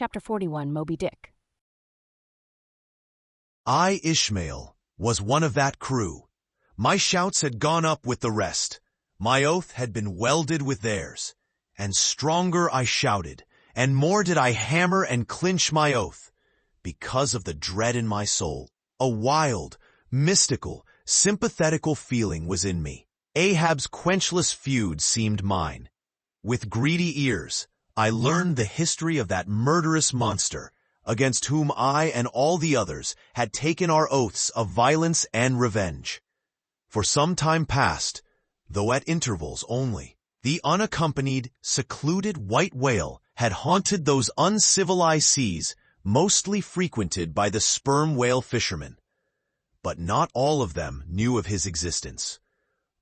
Chapter 41, Moby Dick. I, Ishmael, was one of that crew. My shouts had gone up with the rest. My oath had been welded with theirs. And stronger I shouted, and more did I hammer and clinch my oath, because of the dread in my soul. A wild, mystical, sympathetical feeling was in me. Ahab's quenchless feud seemed mine. With greedy ears, I learned the history of that murderous monster, against whom I and all the others had taken our oaths of violence and revenge. For some time past, though at intervals only, the unaccompanied, secluded white whale had haunted those uncivilized seas mostly frequented by the sperm whale fishermen. But not all of them knew of his existence.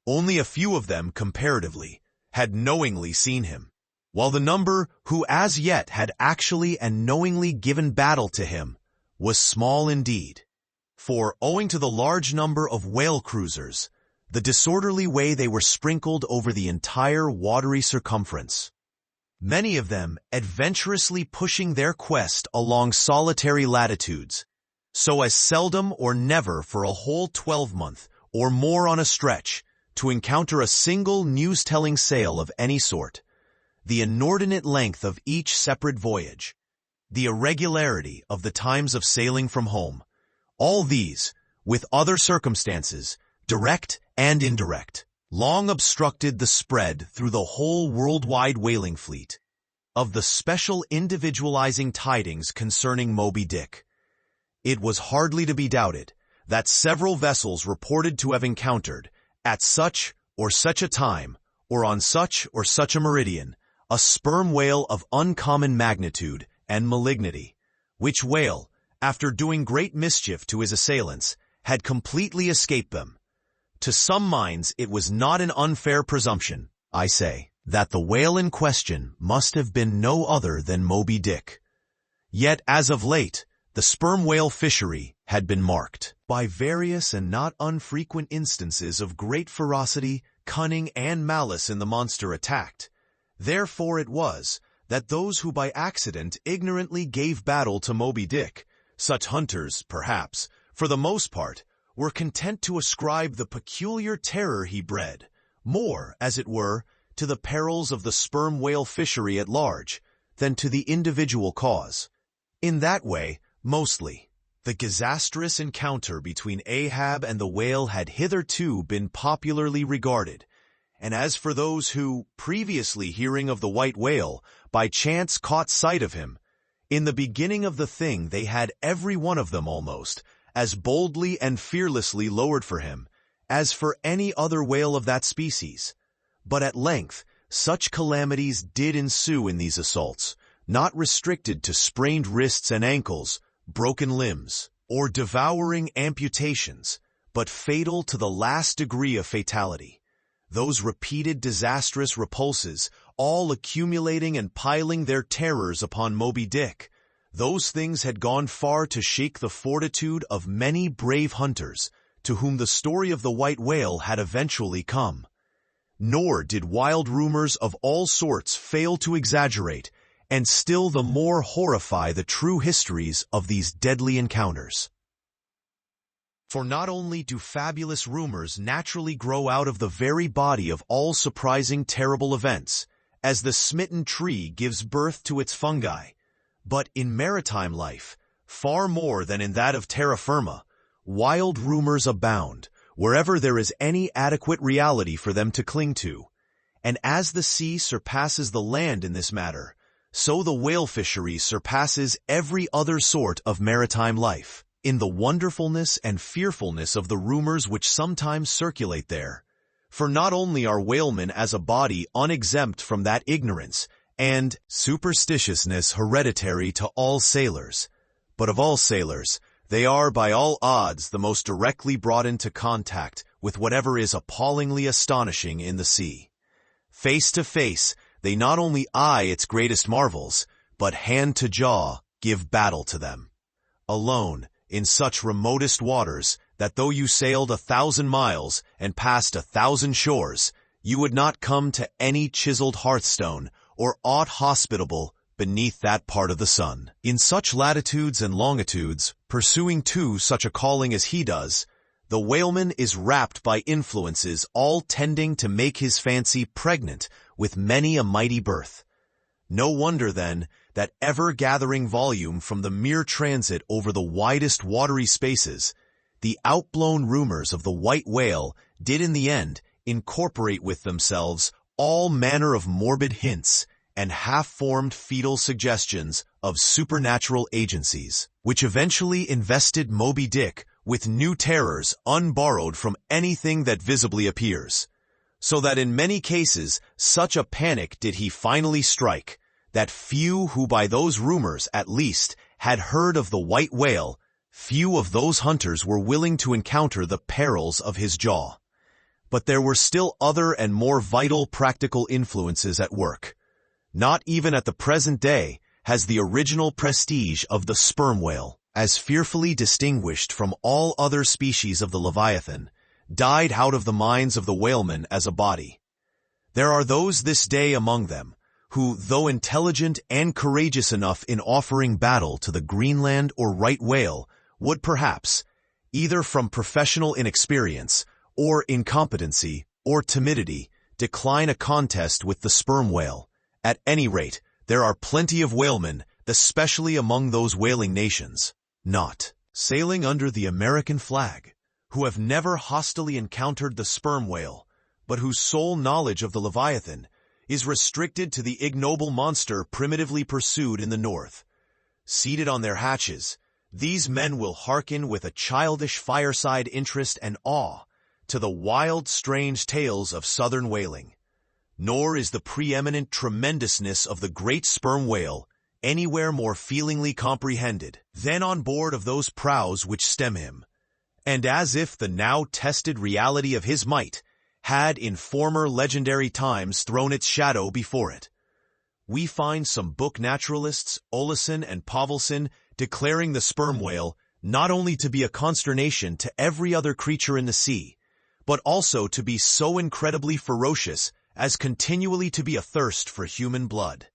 Only a few of them, comparatively, had knowingly seen him, while the number who as yet had actually and knowingly given battle to him was small indeed. For, owing to the large number of whale cruisers, the disorderly way they were sprinkled over the entire watery circumference, many of them adventurously pushing their quest along solitary latitudes, so as seldom or never for a whole 12-month or more on a stretch to encounter a single news-telling sail of any sort. The inordinate length of each separate voyage, the irregularity of the times of sailing from home, all these, with other circumstances, direct and indirect, long obstructed the spread through the whole worldwide whaling fleet of the special individualizing tidings concerning Moby Dick. It was hardly to be doubted that several vessels reported to have encountered, at such or such a time, or on such or such a meridian, a sperm whale of uncommon magnitude and malignity, which whale, after doing great mischief to his assailants, had completely escaped them. To some minds it was not an unfair presumption, I say, that the whale in question must have been no other than Moby Dick. Yet as of late, the sperm whale fishery had been marked by various and not unfrequent instances of great ferocity, cunning, and malice in the monster attacked. Therefore it was that those who by accident ignorantly gave battle to Moby Dick, such hunters, perhaps, for the most part, were content to ascribe the peculiar terror he bred, more, as it were, to the perils of the sperm whale fishery at large, than to the individual cause. In that way, mostly, the disastrous encounter between Ahab and the whale had hitherto been popularly regarded. And as for those who, previously hearing of the white whale, by chance caught sight of him, in the beginning of the thing they had every one of them almost, as boldly and fearlessly lowered for him, as for any other whale of that species. But at length, such calamities did ensue in these assaults, not restricted to sprained wrists and ankles, broken limbs, or devouring amputations, but fatal to the last degree of fatality. Those repeated disastrous repulses, all accumulating and piling their terrors upon Moby Dick, those things had gone far to shake the fortitude of many brave hunters, to whom the story of the white whale had eventually come. Nor did wild rumors of all sorts fail to exaggerate, and still the more horrify the true histories of these deadly encounters. For not only do fabulous rumors naturally grow out of the very body of all surprising terrible events, as the smitten tree gives birth to its fungi, but in maritime life, far more than in that of terra firma, wild rumors abound wherever there is any adequate reality for them to cling to. And as the sea surpasses the land in this matter, so the whale fishery surpasses every other sort of maritime life, in the wonderfulness and fearfulness of the rumors which sometimes circulate there. For not only are whalemen as a body unexempt from that ignorance and superstitiousness hereditary to all sailors, but of all sailors, they are by all odds the most directly brought into contact with whatever is appallingly astonishing in the sea. Face to face, they not only eye its greatest marvels, but hand to jaw give battle to them. Alone, in such remotest waters, that though you sailed 1,000 miles and passed 1,000 shores, you would not come to any chiseled hearthstone or aught hospitable beneath that part of the sun. In such latitudes and longitudes, pursuing too such a calling as he does, the whaleman is wrapped by influences all tending to make his fancy pregnant with many a mighty birth. No wonder, then, that ever-gathering volume from the mere transit over the widest watery spaces, the outblown rumors of the white whale did in the end incorporate with themselves all manner of morbid hints and half-formed fetal suggestions of supernatural agencies, which eventually invested Moby Dick with new terrors unborrowed from anything that visibly appears, so that in many cases such a panic did he finally strike, that few who by those rumors at least had heard of the white whale, few of those hunters were willing to encounter the perils of his jaw. But there were still other and more vital practical influences at work. Not even at the present day has the original prestige of the sperm whale, as fearfully distinguished from all other species of the Leviathan, died out of the minds of the whalemen as a body. There are those this day among them who, though intelligent and courageous enough in offering battle to the Greenland or right whale, would perhaps, either from professional inexperience or incompetency or timidity, decline a contest with the sperm whale. At any rate, there are plenty of whalemen, especially among those whaling nations, not sailing under the American flag, who have never hostilely encountered the sperm whale, but whose sole knowledge of the Leviathan is restricted to the ignoble monster primitively pursued in the north. Seated on their hatches, these men will hearken with a childish fireside interest and awe to the wild, strange tales of southern whaling. Nor is the preeminent tremendousness of the great sperm whale anywhere more feelingly comprehended than on board of those prows which stem him, and as if the now tested reality of his might had in former legendary times thrown its shadow before it. We find some book naturalists, Olesen and Pavelsen, declaring the sperm whale not only to be a consternation to every other creature in the sea, but also to be so incredibly ferocious as continually to be athirst for human blood.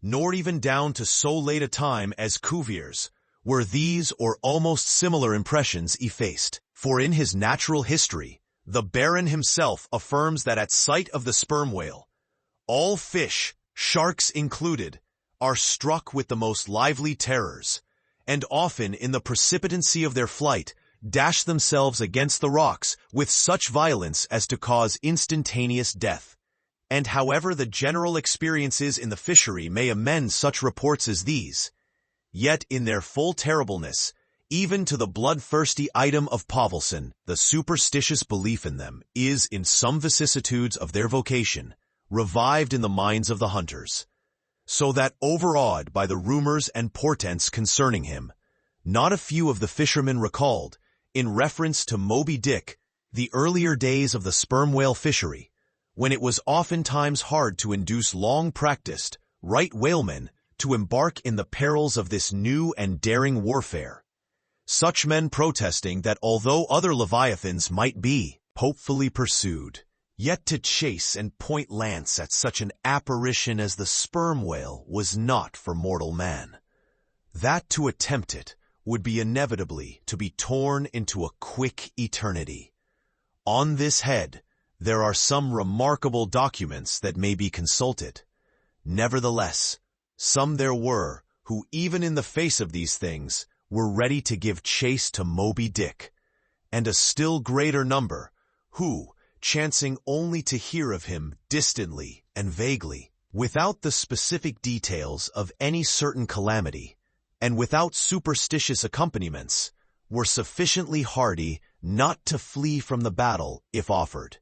Nor even down to so late a time as Cuvier's were these or almost similar impressions effaced. For in his natural history, the Baron himself affirms that at sight of the sperm whale, all fish, sharks included, are struck with the most lively terrors, and often in the precipitancy of their flight dash themselves against the rocks with such violence as to cause instantaneous death. And however the general experiences in the fishery may amend such reports as these, yet in their full terribleness, even to the bloodthirsty item of Pavelsen, the superstitious belief in them is, in some vicissitudes of their vocation, revived in the minds of the hunters, so that, overawed by the rumors and portents concerning him, not a few of the fishermen recalled, in reference to Moby Dick, the earlier days of the sperm whale fishery, when it was oftentimes hard to induce long-practiced, right whalemen to embark in the perils of this new and daring warfare. Such men protesting that although other leviathans might be hopefully pursued, yet to chase and point lance at such an apparition as the sperm whale was not for mortal man. That to attempt it would be inevitably to be torn into a quick eternity. On this head, there are some remarkable documents that may be consulted. Nevertheless, some there were who, even in the face of these things, were ready to give chase to Moby Dick, and a still greater number who, chancing only to hear of him distantly and vaguely, without the specific details of any certain calamity, and without superstitious accompaniments, were sufficiently hardy not to flee from the battle if offered.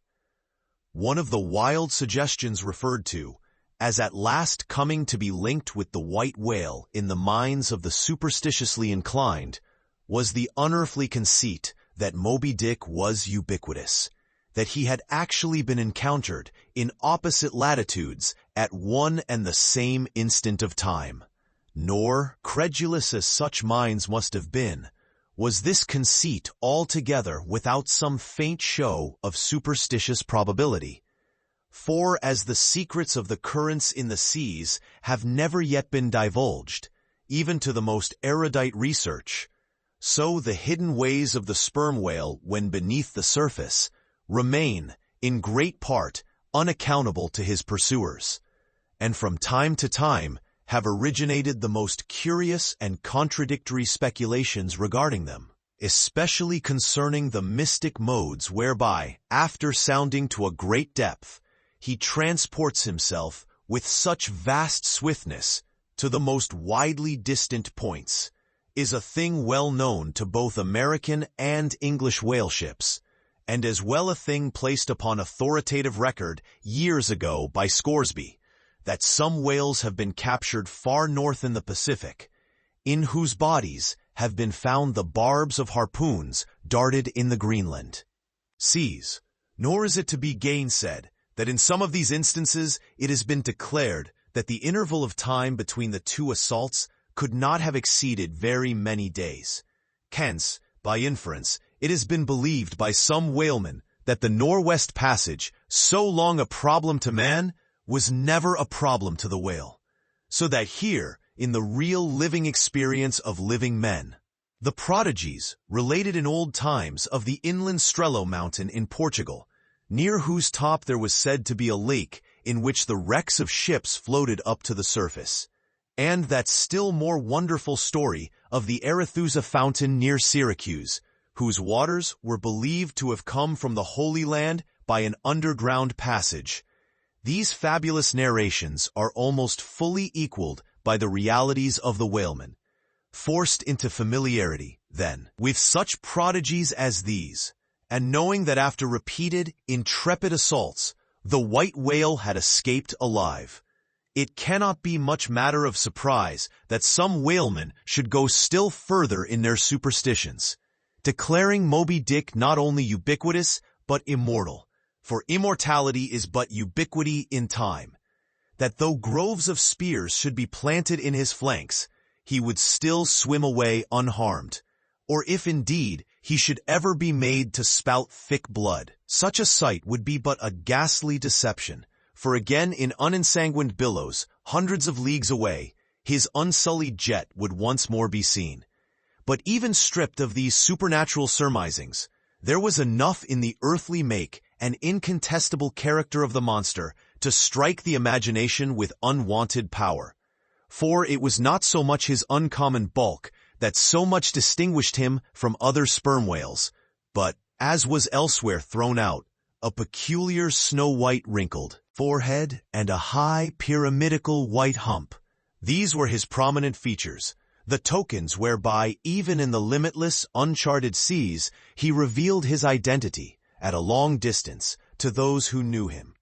One of the wild suggestions referred to, as at last coming to be linked with the white whale in the minds of the superstitiously inclined, was the unearthly conceit that Moby Dick was ubiquitous, that he had actually been encountered in opposite latitudes at one and the same instant of time. Nor, credulous as such minds must have been, was this conceit altogether without some faint show of superstitious probability. For as the secrets of the currents in the seas have never yet been divulged, even to the most erudite research, so the hidden ways of the sperm whale when beneath the surface remain, in great part, unaccountable to his pursuers, and from time to time have originated the most curious and contradictory speculations regarding them, especially concerning the mystic modes whereby, after sounding to a great depth, he transports himself with such vast swiftness to the most widely distant points, is a thing well known to both American and English whale ships, and as well a thing placed upon authoritative record years ago by Scoresby, that some whales have been captured far north in the Pacific, in whose bodies have been found the barbs of harpoons darted in the Greenland seas. Nor is it to be gainsaid that in some of these instances it has been declared that the interval of time between the two assaults could not have exceeded very many days. Hence, by inference, it has been believed by some whalemen that the Northwest Passage, so long a problem to man, was never a problem to the whale. So that here, in the real living experience of living men, the prodigies related in old times of the inland Strelo mountain in Portugal, near whose top there was said to be a lake in which the wrecks of ships floated up to the surface, and that still more wonderful story of the Arethusa fountain near Syracuse, whose waters were believed to have come from the Holy Land by an underground passage. These fabulous narrations are almost fully equaled by the realities of the whalemen. Forced into familiarity, then, with such prodigies as these, and knowing that after repeated, intrepid assaults, the white whale had escaped alive, it cannot be much matter of surprise that some whalemen should go still further in their superstitions, declaring Moby Dick not only ubiquitous, but immortal, for immortality is but ubiquity in time, that though groves of spears should be planted in his flanks, he would still swim away unharmed, or if indeed he should ever be made to spout thick blood, such a sight would be but a ghastly deception, for again in unensanguined billows, hundreds of leagues away, his unsullied jet would once more be seen. But even stripped of these supernatural surmisings, there was enough in the earthly make and incontestable character of the monster to strike the imagination with unwonted power. For it was not so much his uncommon bulk that so much distinguished him from other sperm whales, but, as was elsewhere thrown out, a peculiar snow-white wrinkled forehead and a high pyramidical white hump. These were his prominent features, the tokens whereby, even in the limitless, uncharted seas, he revealed his identity, at a long distance, to those who knew him.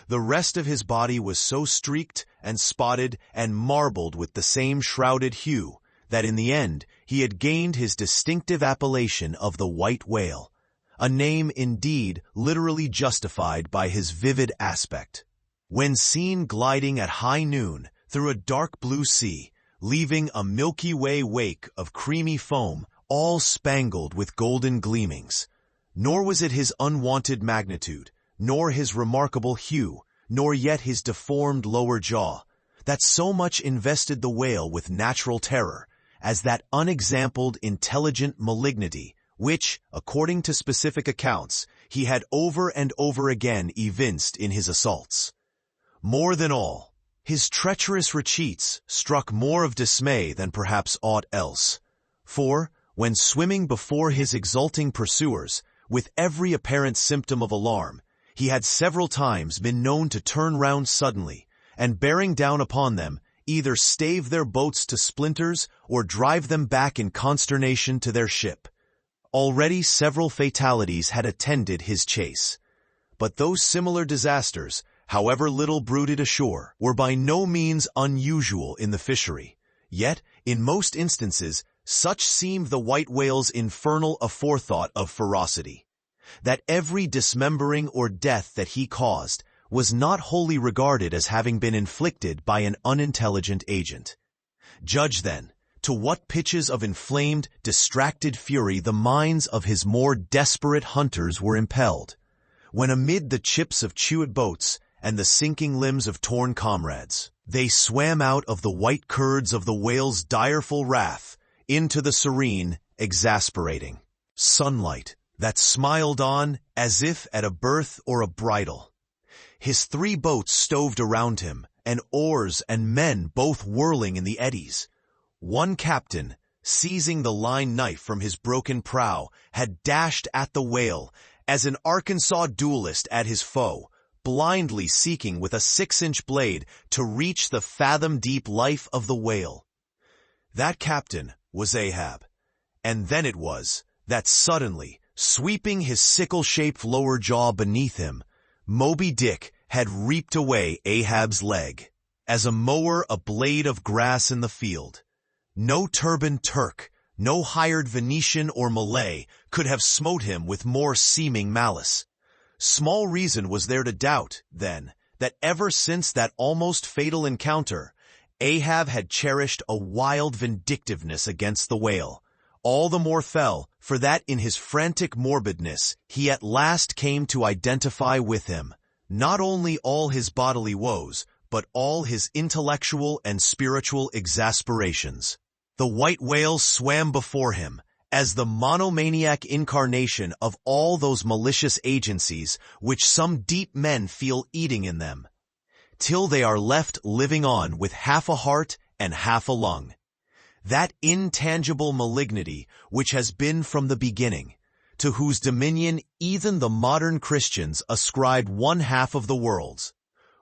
The rest of his body was so streaked and spotted and marbled with the same shrouded hue, that in the end he had gained his distinctive appellation of the white whale, a name indeed literally justified by his vivid aspect. When seen gliding at high noon through a dark blue sea, leaving a Milky Way wake of creamy foam, all spangled with golden gleamings, nor was it his unwonted magnitude, nor his remarkable hue, nor yet his deformed lower jaw, that so much invested the whale with natural terror, as that unexampled intelligent malignity which, according to specific accounts, he had over and over again evinced in his assaults. More than all, his treacherous retreats struck more of dismay than perhaps aught else, for, when swimming before his exulting pursuers, with every apparent symptom of alarm, he had several times been known to turn round suddenly, and bearing down upon them, either stave their boats to splinters or drive them back in consternation to their ship. Already several fatalities had attended his chase, but those similar disasters, however little bruited ashore, were by no means unusual in the fishery. Yet, in most instances, such seemed the white whale's infernal aforethought of ferocity, that every dismembering or death that he caused was not wholly regarded as having been inflicted by an unintelligent agent. Judge, then, to what pitches of inflamed, distracted fury the minds of his more desperate hunters were impelled, when amid the chips of chewed boats and the sinking limbs of torn comrades. They swam out of the white curds of the whale's direful wrath into the serene, exasperating sunlight that smiled on as if at a birth or a bridal. His 3 boats stoved around him, and oars and men both whirling in the eddies. One captain, seizing the line knife from his broken prow, had dashed at the whale as an Arkansas duelist at his foe, blindly seeking with a 6-inch blade to reach the fathom-deep life of the whale. That captain was Ahab, and then it was that suddenly, sweeping his sickle-shaped lower jaw beneath him, Moby Dick had reaped away Ahab's leg, as a mower a blade of grass in the field. No turbaned Turk, no hired Venetian or Malay could have smote him with more seeming malice. Small reason was there to doubt, then, that ever since that almost fatal encounter, Ahab had cherished a wild vindictiveness against the whale. All the more fell, for that in his frantic morbidness he at last came to identify with him, not only all his bodily woes, but all his intellectual and spiritual exasperations. The white whale swam before him as the monomaniac incarnation of all those malicious agencies which some deep men feel eating in them, till they are left living on with half a heart and half a lung. That intangible malignity which has been from the beginning, to whose dominion even the modern Christians ascribed one half of the world's,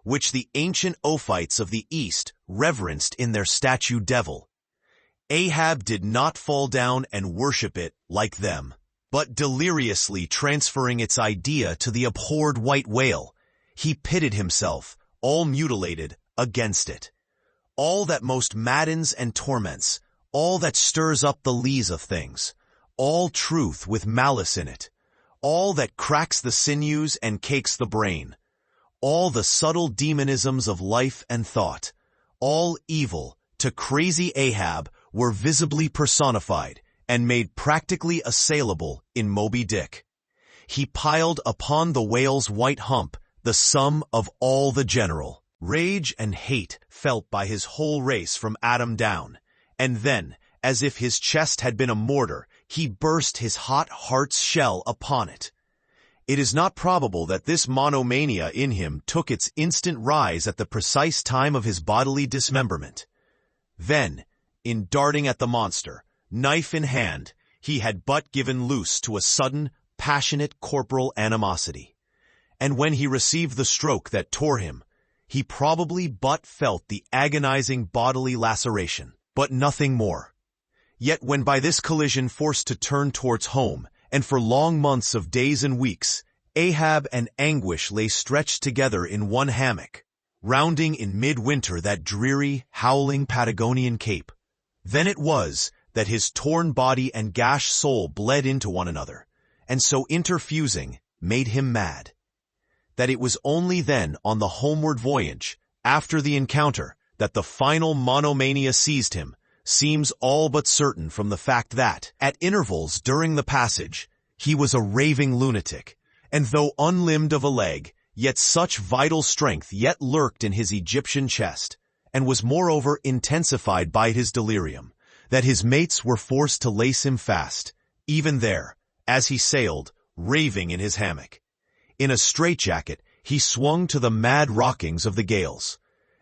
which the ancient Ophites of the East reverenced in their statue devil. Ahab did not fall down and worship it like them, but deliriously transferring its idea to the abhorred white whale, he pitted himself, all mutilated, against it. All that most maddens and torments, all that stirs up the lees of things, all truth with malice in it, all that cracks the sinews and cakes the brain, all the subtle demonisms of life and thought, all evil, to crazy Ahab, were visibly personified and made practically assailable in Moby Dick. He piled upon the whale's white hump the sum of all the general rage and hate felt by his whole race from Adam down, and then, as if his chest had been a mortar, he burst his hot heart's shell upon it. It is not probable that this monomania in him took its instant rise at the precise time of his bodily dismemberment. Then, in darting at the monster, knife in hand, he had but given loose to a sudden, passionate corporal animosity. And when he received the stroke that tore him, he probably but felt the agonizing bodily laceration, but nothing more. Yet when by this collision forced to turn towards home, and for long months of days and weeks, Ahab and anguish lay stretched together in one hammock, rounding in midwinter that dreary, howling Patagonian cape, then it was that his torn body and gashed soul bled into one another, and so interfusing, made him mad. That it was only then on the homeward voyage, after the encounter, that the final monomania seized him, seems all but certain from the fact that, at intervals during the passage, he was a raving lunatic, and though unlimbed of a leg, yet such vital strength yet lurked in his Egyptian chest, and was moreover intensified by his delirium, that his mates were forced to lace him fast, even there, as he sailed, raving in his hammock. In a straitjacket he swung to the mad rockings of the gales,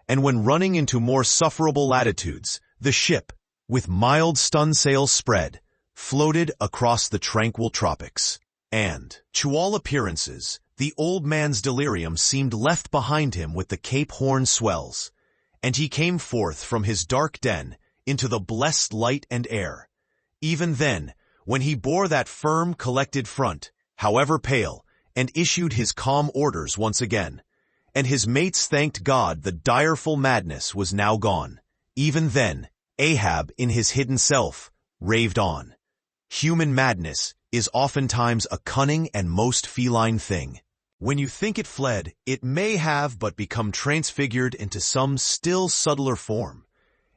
and when running into more sufferable latitudes, the ship, with mild stunsail spread, floated across the tranquil tropics. And, to all appearances, the old man's delirium seemed left behind him with the Cape Horn swells, and he came forth from his dark den into the blessed light and air. Even then, when he bore that firm, collected front, however pale, and issued his calm orders once again, and his mates thanked God the direful madness was now gone, even then, Ahab in his hidden self raved on. Human madness is oftentimes a cunning and most feline thing. When you think it fled, it may have but become transfigured into some still subtler form.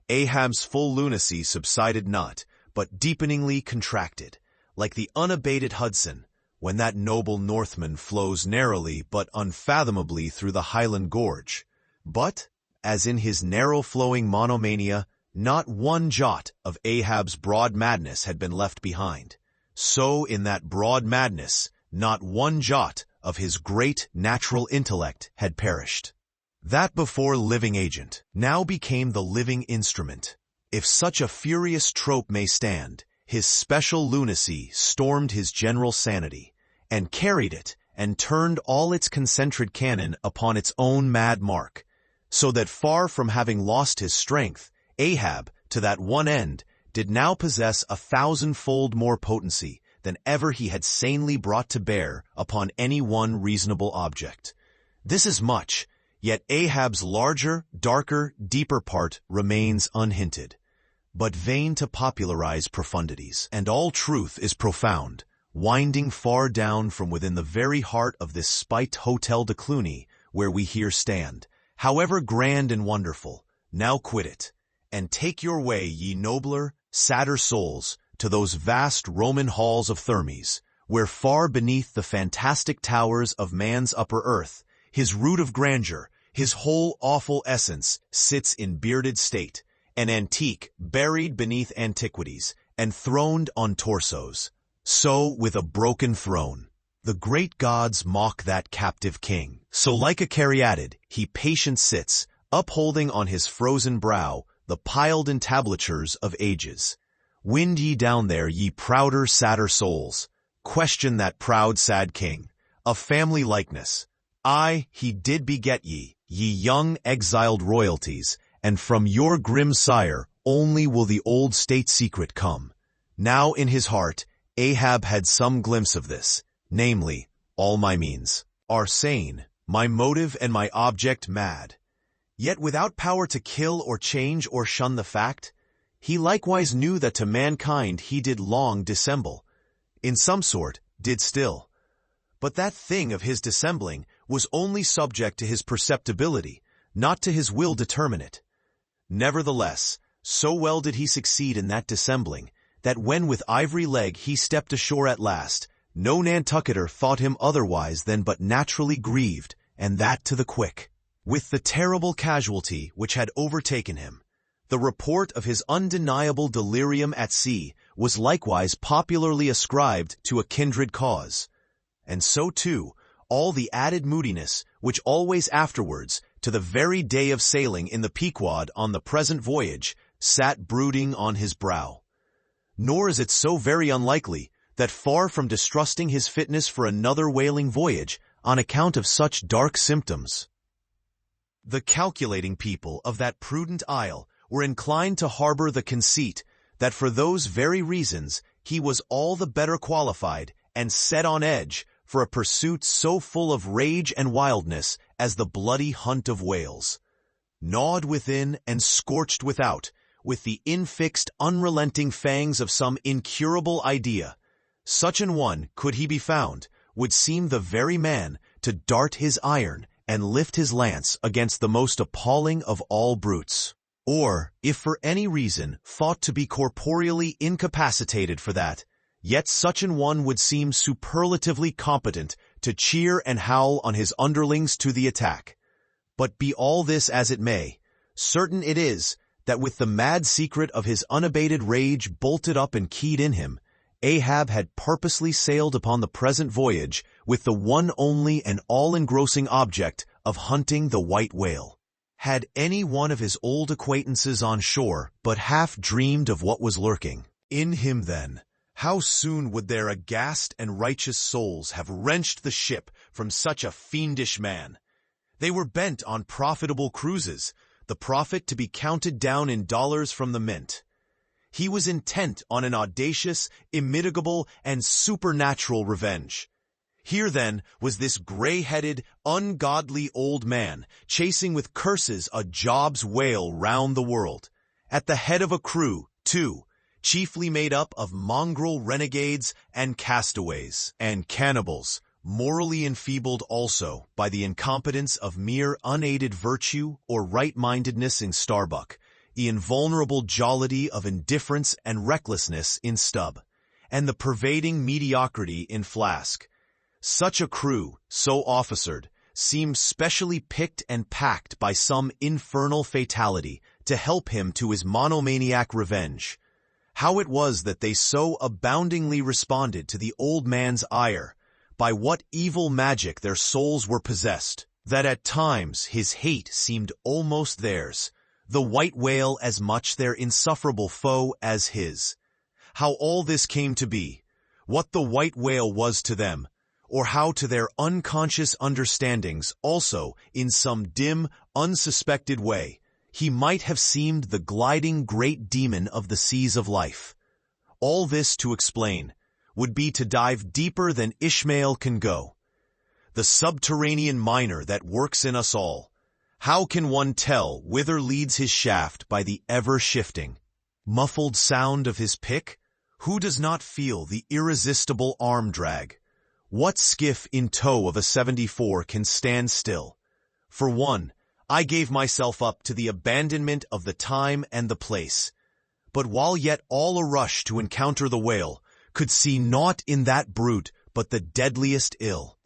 Ahab's full lunacy subsided not, but deepeningly contracted, like the unabated Hudson, when that noble Northman flows narrowly but unfathomably through the Highland Gorge. But, as in his narrow-flowing monomania, not one jot of Ahab's broad madness had been left behind. So in that broad madness, not one jot of his great natural intellect had perished. That before living agent now became the living instrument. If such a furious trope may stand, his special lunacy stormed his general sanity, and carried it, and turned all its concentric cannon upon its own mad mark, so that far from having lost his strength, Ahab, to that one end, did now possess 1,000-fold more potency than ever he had sanely brought to bear upon any one reasonable object. This is much, yet Ahab's larger, darker, deeper part remains unhinted, but vain to popularize profundities. And all truth is profound, winding far down from within the very heart of this spiked Hotel de Cluny, where we here stand. However grand and wonderful, now quit it, and take your way, ye nobler, sadder souls, to those vast Roman halls of Thermes, where far beneath the fantastic towers of man's upper earth, his root of grandeur, his whole awful essence, sits in bearded state, an antique buried beneath antiquities, and throned on torsos. So, with a broken throne, the great gods mock that captive king. So like a caryatid, he patient sits, upholding on his frozen brow the piled entablatures of ages. Wind ye down there, ye prouder, sadder souls. Question that proud, sad king. Of family likeness. Aye, he did beget ye, ye young, exiled royalties, and from your grim sire only will the old state secret come. Now in his heart, Ahab had some glimpse of this, namely, all my means are sane, my motive and my object mad. Yet without power to kill or change or shun the fact, he likewise knew that to mankind he did long dissemble, in some sort did still. But that thing of his dissembling was only subject to his perceptibility, not to his will determinate. Nevertheless, so well did he succeed in that dissembling, that when with ivory leg he stepped ashore at last, no Nantucketer thought him otherwise than but naturally grieved, and that to the quick, with the terrible casualty which had overtaken him. The report of his undeniable delirium at sea was likewise popularly ascribed to a kindred cause. And so, too, all the added moodiness which always afterwards, to the very day of sailing in the Pequod on the present voyage, sat brooding on his brow. Nor is it so very unlikely that far from distrusting his fitness for another whaling voyage on account of such dark symptoms, the calculating people of that prudent isle were inclined to harbor the conceit that for those very reasons he was all the better qualified and set on edge for a pursuit so full of rage and wildness as the bloody hunt of whales. Gnawed within and scorched without, with the infixed, unrelenting fangs of some incurable idea, such an one, could he be found, would seem the very man to dart his iron and lift his lance against the most appalling of all brutes. Or, if for any reason thought to be corporeally incapacitated for that, yet such an one would seem superlatively competent to cheer and howl on his underlings to the attack. But be all this as it may, certain it is that with the mad secret of his unabated rage bolted up and keyed in him, Ahab had purposely sailed upon the present voyage with the one only and all-engrossing object of hunting the white whale. Had any one of his old acquaintances on shore but half dreamed of what was lurking in him then, how soon would their aghast and righteous souls have wrenched the ship from such a fiendish man! They were bent on profitable cruises, the profit to be counted down in dollars from the mint. He was intent on an audacious, immitigable, and supernatural revenge. Here, then, was this gray-headed, ungodly old man, chasing with curses a Job's whale round the world, at the head of a crew, too, chiefly made up of mongrel renegades and castaways, and cannibals, morally enfeebled also by the incompetence of mere unaided virtue or right-mindedness in Starbuck, the invulnerable jollity of indifference and recklessness in Stubb, and the pervading mediocrity in Flask. Such a crew, so officered, seemed specially picked and packed by some infernal fatality to help him to his monomaniac revenge. How it was that they so aboundingly responded to the old man's ire, by what evil magic their souls were possessed, that at times his hate seemed almost theirs, the white whale as much their insufferable foe as his. How all this came to be, what the white whale was to them, or how to their unconscious understandings also, in some dim, unsuspected way, he might have seemed the gliding great demon of the seas of life. All this to explain would be to dive deeper than Ishmael can go. The subterranean miner that works in us all. How can one tell whither leads his shaft by the ever-shifting, muffled sound of his pick? Who does not feel the irresistible arm drag? What skiff in tow of a 74 can stand still? For one, I gave myself up to the abandonment of the time and the place. But while yet all a rush to encounter the whale, could see naught in that brute but the deadliest ill.